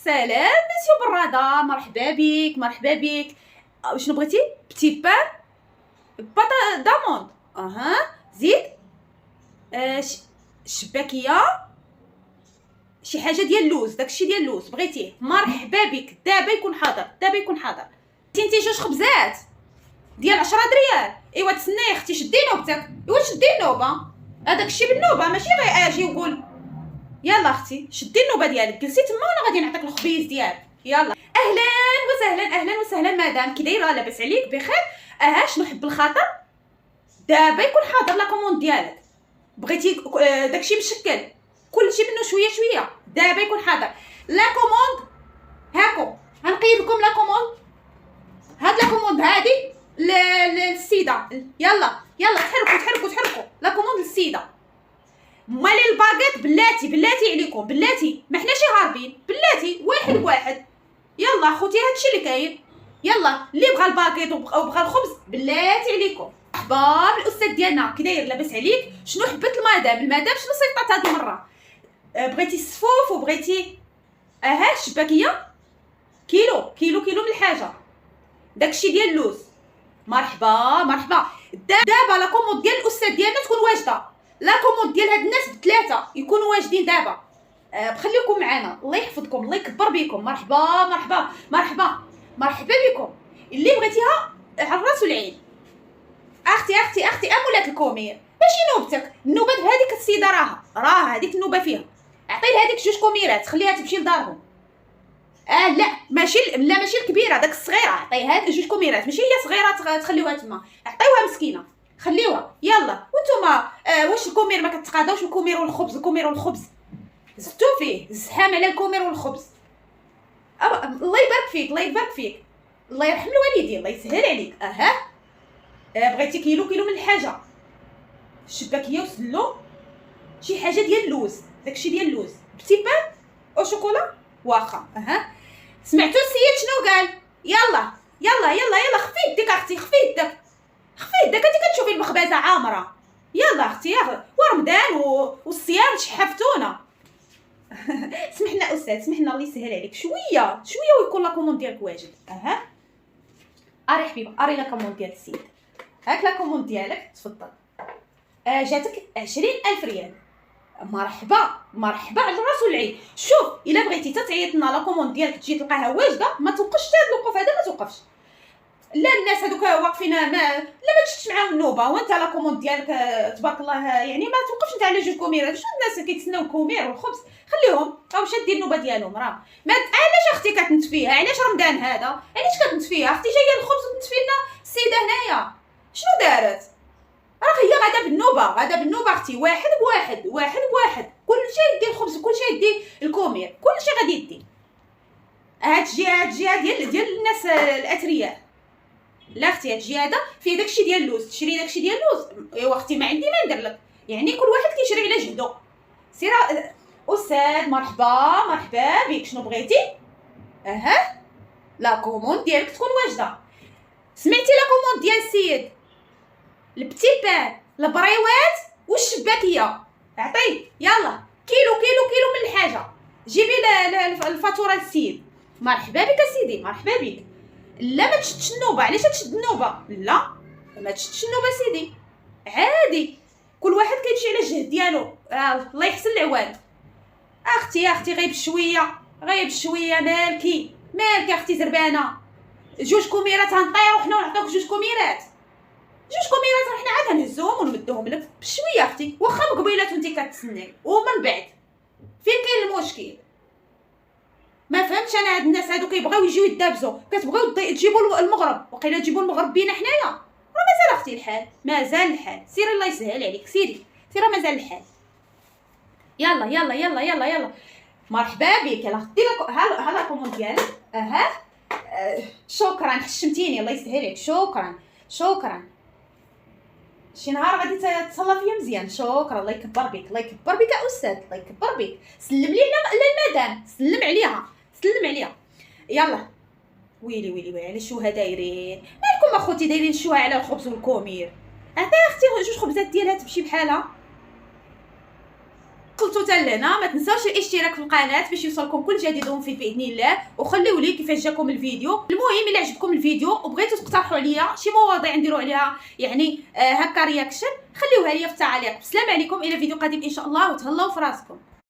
سلام مسيو براده، مرحبا بك مرحبا بك. شنو بغيتي؟ بتي بان بطا داموند. زيد. شباكيه، شي حاجه ديال اللوز، داكشي ديال اللوز بغيتيه. مرحبا بك، دابا يكون حاضر دابا يكون حاضر. انتي جوج خبزات ديال 10 دريال. ايوا تسناي اختي، شدي نوبتك. ايوا شدي النوبه، هذاك الشيء بالنوبه ماشي غير اجي وقول. يلا اختي شدي النوبه ديالك، جلسي تما وانا غادي نعطيك الخبيز ديالك. يلا اهلا وسهلا اهلا وسهلا مدام، كي دايره؟ لاباس عليك؟ بخير. شنو حب الخاطر؟ دابا يكون حاضر لا كوموند ديالك. بغيتي داكشي مشكل كلشي منه شويه شويه، دابا يكون حاضر لا كوموند. هاكم غنقيد لكم لا كوموند، هاد لا كوموند هادي للسيده. يلا يلا تحركوا تحركوا تحركوا، لا كوموند للسيده. مالي الباكيت بلاتي عليكم، بلاتي ما حناش هاربين، بلاتي واحد بواحد. يلا خوتي هادشي اللي كاين. يلا اللي بغى الباكيت وبغى الخبز بلاتي عليكم. مرحبا بالاستاذ ديالنا، كي داير؟ لاباس عليك؟ شنو حبت المدام شنو صيفطات هذه المره؟ بغيتي الصفوف وبغيتي الشباكيه. كيلو من الحاجه، داكشي ديال اللوز. مرحبا مرحبا. دابا لا كوموند ديال الاستاذ ديالنا تكون واجده، لا كوموند ديال هاد الناس بثلاثه يكونوا واجدين دابا. بخليكم معنا، الله يحفظكم الله يكبر بكم. مرحبا مرحبا مرحبا مرحبا بكم. اللي بغيتيها على الراس والعين. اختي امولات الكومير، ماشي نوبتك. النوبه بهذيك السيده راه هذيك النوبه فيها. عطي لهذيك جوج كوميرات، خليها تمشي لدارهم. لا ماشي الكبيره، داك الصغيره عطيها جوج كوميرات، ماشي هي صغيره تخليوها تما، عطيوها مسكينه خليوها. يلا وانتوما واش الكومير ما كتقاداوش؟ الكومير والخبز زدتو فيه الزحام على الكومير والخبز. الله يبارك فيك الله يبارك فيك، الله يرحم الوالدين، الله يسهل عليك. بغيتي كيلو من الحاجه، الشباكيه وسلو، شي حاجه ديال اللوز، داكشي ديال اللوز. بتي بان او شوكولا واخا. سمعتوا السيد شنو قال؟ يلا يلا يلا يلا، خفي يدك اختي، خفي يدك انت كتشوفي المخبزه عامره. يلا اختي يلا، ورمضان والصيام تشحفتونا. سمحنا استاذ سمحنا، الله يسهل عليك شويه ويكون لا كوموند ديالك واجد. اري حبيبه، اري لا كوموند ديال السيد. هاك لا كوموند ديالك تفضل. جاتك 20,000 ريال. مرحبا على الراس والعين. شوف الا بغيتي تعيط لنا لا كوموند ديالك تجي تلقاها واجده، ما توقفش هذا الوقوف هذا، ما توقفش. لا الناس هذوك واقفين ما تشدش معاهم النوبه، وانت لا كوموند ديالك تبارك الله، يعني ما توقفش انت على جوج كوميرات. شنو الناس كيتسناو الكومير والخبز؟ خليهم راهو شادين النوبه ديالهم. راه ما علاش اختي كتنتفيها؟ علاش رمضان هذا علاش كتنتفيها اختي؟ جايه الخبز وتنتفي لنا السيده هنايا، شنو دارت؟ راه هي غادا بالنوبه اختي، واحد بواحد كلشي يدي الخبز وكلشي يدي الكومير، كلشي غادي يدي. هاد الجهه ديال الناس الاثرياء. لا اختي هاد الجهه هذا فيه داكشي ديال اللوز، تشري داكشي ديال اللوز. ايوا اختي ما عندي ما ندير لك، يعني كل واحد كيشري على جهدو. سير استاذ مرحبا بك، شنو بغيتي؟ لا كوموند ديالك تكون واجده. سمعتي لا كوموند ديال السيد؟ البتي بان، البريوات والشباكيه. عطي يلا كيلو من الحاجه. جيبي الفاتوره للسيد. مرحبا بك سيدي مرحبا بك. لا ما تشدش النوبه، علاش تشد النوبه؟ لا ما تشدش النوبه سيدي، عادي كل واحد كيمشي على الجهد ديالو. الله يحسن العوان. اختي غير بشويه مالكي اختي زربانه. جوج كوميرات غنطيرو حنا ونعطيوك جوج كوميرات حنا عاد نهزوهم ونمدوهم لك بشويه اختي، واخا مقبيلات وانت كتسني ومن بعد فين كاين المشكل؟ ما فهمتش انا. هاد الناس هادو كيبغيو يجيو يدابزوا، كتبغيو تجيبوا المغرب، وقيلا تجيبوا المغرب بينا حنايا. راه مازال اختي الحال، مازال الحال. سيري الله يسهل عليك، سيري مازال الحال. يلا يلا يلا يلا يلا مرحبا بك. يلا خدي ها لا كوموند ديالك. شكرا حشمتيني، الله يسهل عليك. شكرا شي نهار غادي تصلى فيا مزيان. شكرا الله يكبر بك يا استاذ، الله يكبر بك. سلم لي المدام، سلم عليها. يلا ويلي على شوها دايرين مالكم اخوتي؟ دايرين شوها على الخبز والكومير. عطي اختي جوج خبزات ديالها تمشي بحالها. وصلتوا حتى لهنا ما تنساوش الاشتراك في القناه باش يوصلكم كل جديد ومفيد باذن الله، وخليوا لي كيفاش جاكم الفيديو. المهم الا عجبكم الفيديو وبغيتوا تقترحوا عليا شي مواضيع نديروا عليها يعني هكا رياكشن، خليوها لي في التعاليق. السلام عليكم، الى فيديو قادم ان شاء الله، وتهلاو في راسكم.